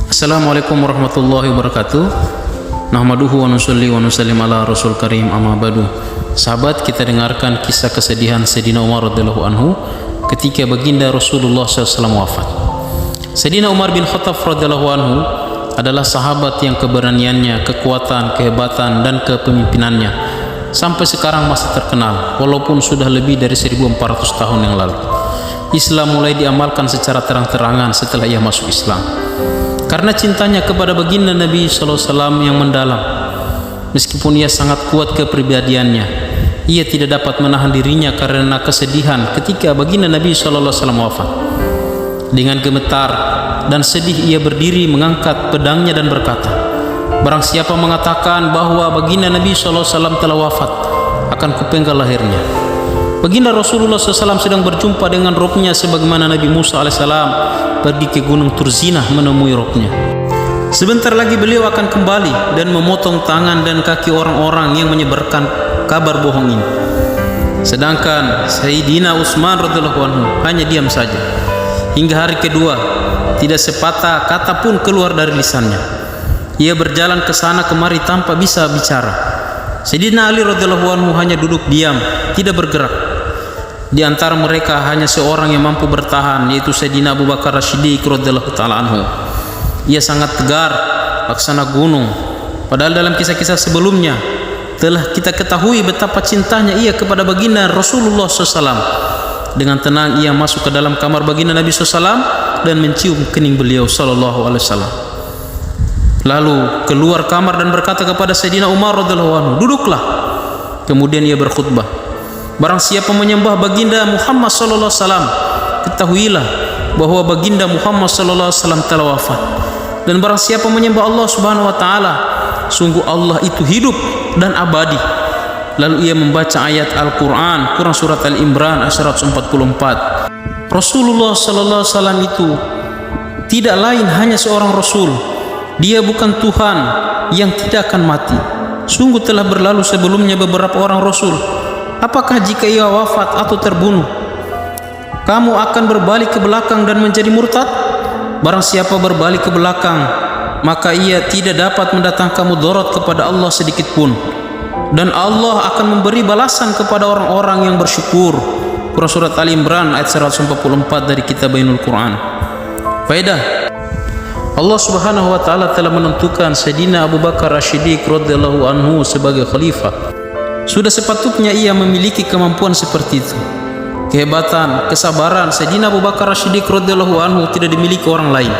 Assalamualaikum warahmatullahi wabarakatuh. Nahmaduhu wa nusalli wa nusallim ala rasul karim, amma ba'du. Sahabat, kita dengarkan kisah kesedihan Sayyidina Umar radhiyallahu anhu ketika baginda Rasulullah SAW wafat. Sayyidina Umar bin Khattab radhiyallahu anhu adalah sahabat yang keberaniannya, kekuatan, kehebatan dan kepemimpinannya sampai sekarang masih terkenal walaupun sudah lebih dari 1400 tahun yang lalu. Islam mulai diamalkan secara terang-terangan setelah ia masuk Islam. Karena cintanya kepada baginda Nabi SAW yang mendalam, meskipun ia sangat kuat kepribadiannya, ia tidak dapat menahan dirinya karena kesedihan ketika baginda Nabi SAW wafat. Dengan gemetar dan sedih ia berdiri mengangkat pedangnya dan berkata, "Barang siapa mengatakan bahwa baginda Nabi SAW telah wafat, akan kupenggal lahirnya." Baginda Rasulullah SAW sedang berjumpa dengan rohnya sebagaimana Nabi Musa alaihissalam pergi ke gunung Turzinah menemui rohnya. Sebentar lagi beliau akan kembali dan memotong tangan dan kaki orang-orang yang menyebarkan kabar bohong ini. Sedangkan Sayyidina Utsman radhiyallahu anhu hanya diam saja. Hingga hari kedua tidak sepatah kata pun keluar dari lisannya. Ia berjalan ke sana kemari tanpa bisa bicara. Sayyidina Ali radhiyallahu anhu hanya duduk diam, tidak bergerak. Di antara mereka hanya seorang yang mampu bertahan, yaitu Sayyidina Abu Bakar As-Siddiq radhiyallahu taala anhu. Ia sangat tegar, laksana gunung. Padahal dalam kisah-kisah sebelumnya telah kita ketahui betapa cintanya ia kepada baginda Rasulullah SAW. Dengan tenang ia masuk ke dalam kamar baginda Nabi SAW dan mencium kening beliau sallallahu alaihi wasallam. Lalu keluar kamar dan berkata kepada Sayyidina Umar radhiyallahu anhu, "Duduklah." Kemudian ia berkhutbah, "Barang siapa menyembah baginda Muhammad sallallahu alaihi wasallam, ketahuilah bahwa baginda Muhammad sallallahu alaihi wasallam telah wafat. Dan barang siapa menyembah Allah Subhanahu wa taala, sungguh Allah itu hidup dan abadi." Lalu ia membaca ayat Al-Qur'an, Quran surat Al-Imran ayat 144. Rasulullah sallallahu alaihi wasallam itu tidak lain hanya seorang rasul. Dia bukan Tuhan yang tidak akan mati. Sungguh telah berlalu sebelumnya beberapa orang rasul. Apakah jika ia wafat atau terbunuh, kamu akan berbalik ke belakang dan menjadi murtad? Barang siapa berbalik ke belakang, maka ia tidak dapat mendatangkan mudarat kepada Allah sedikit pun. Dan Allah akan memberi balasan kepada orang-orang yang bersyukur. Quran surat Al-Imran ayat 144 dari kitab Bainul Quran. Faedah: Allah Subhanahu wa taala telah menentukan Sayyidina Abu Bakar As-Siddiq radhiyallahu anhu sebagai khalifah. Sudah sepatutnya ia memiliki kemampuan seperti itu. Kehebatan, kesabaran Sayyidina Abu Bakar As-Siddiq radhiyallahu anhu tidak dimiliki orang lain.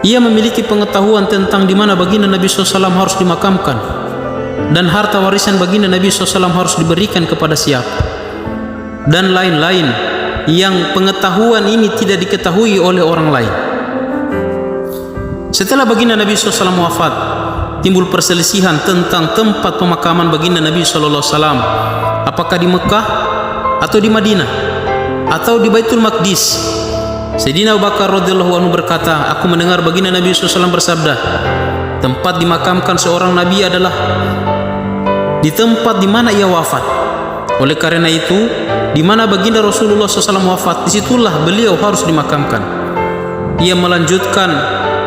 Ia memiliki pengetahuan tentang di mana baginda Nabi SAW harus dimakamkan dan harta warisan baginda Nabi SAW harus diberikan kepada siapa, dan lain-lain yang pengetahuan ini tidak diketahui oleh orang lain. Setelah baginda Nabi SAW wafat, timbul perselisihan tentang tempat pemakaman baginda Nabi SAW. Apakah di Mekah atau di Madinah atau di Baitul Maqdis? Sayyidina Abu Bakar radhiyallahu anhu berkata, "Aku mendengar baginda Nabi SAW bersabda, tempat dimakamkan seorang nabi adalah di tempat di mana ia wafat. Oleh karena itu, di mana baginda Rasulullah SAW wafat, disitulah beliau harus dimakamkan." Ia melanjutkan,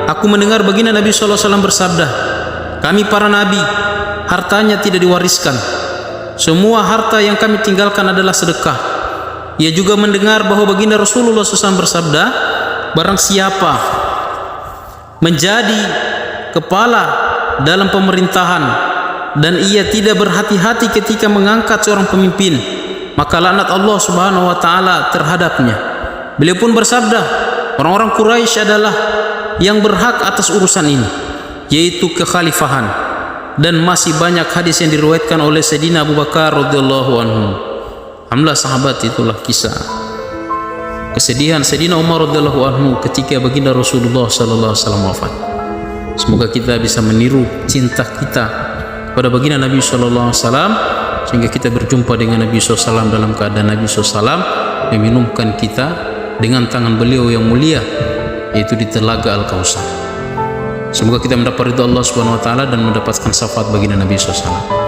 "Aku mendengar baginda Nabi SAW bersabda, kami para nabi, hartanya tidak diwariskan. Semua harta yang kami tinggalkan adalah sedekah." Ia juga mendengar bahwa baginda Rasulullah SAW bersabda, barang siapa menjadi kepala dalam pemerintahan dan ia tidak berhati-hati ketika mengangkat seorang pemimpin, maka laknat Allah Subhanahu wa taala terhadapnya. Beliau pun bersabda, orang-orang Quraisy adalah yang berhak atas urusan ini, yaitu kekhalifahan. Dan masih banyak hadis yang diriwayatkan oleh Sayyidina Abu Bakar radhiyallahu anhu. Alhamdulillah sahabat, itulah kisah kesedihan Sayyidina Umar radhiyallahu anhu ketika baginda Rasulullah sallallahu alaihi wasallam wafat. Semoga kita bisa meniru cinta kita kepada baginda Nabi sallallahu alaihi wasallam sehingga kita berjumpa dengan Nabi sallallahu alaihi wasallam dalam keadaan Nabi sallallahu alaihi wasallam meminumkan kita dengan tangan beliau yang mulia, yaitu di telaga Al-Kautsar. Semoga kita mendapat ridha Allah Subhanahu wa taala dan mendapatkan syafaat baginda Nabi SAW.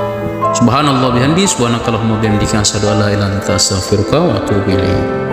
Subhanallah bihamdi, subhanakallahumma bihamdika, asyhadu an la ilaha illa anta, astaghfiruka wa atubu ilaik.